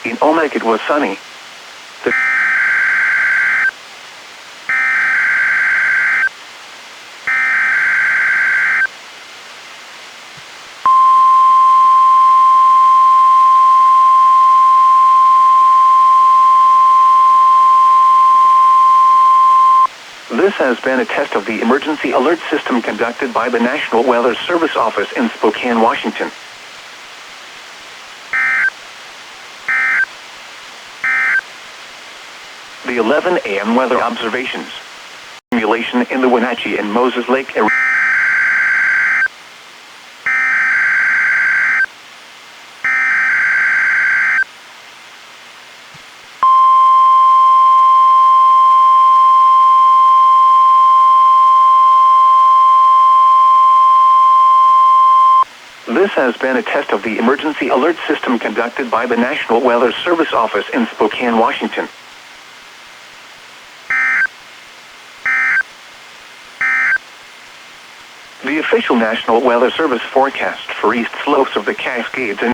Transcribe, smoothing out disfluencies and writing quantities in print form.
In Olmec it was sunny. This has been a test of the emergency alert system conducted by the National Weather Service Office in Spokane, Washington. The 11 a.m. weather observations. Simulation in the Wenatchee and Moses Lake area. This has been a test of the emergency alert system conducted by the National Weather Service Office in Spokane, Washington. The official National Weather Service forecast for east slopes of the Cascades and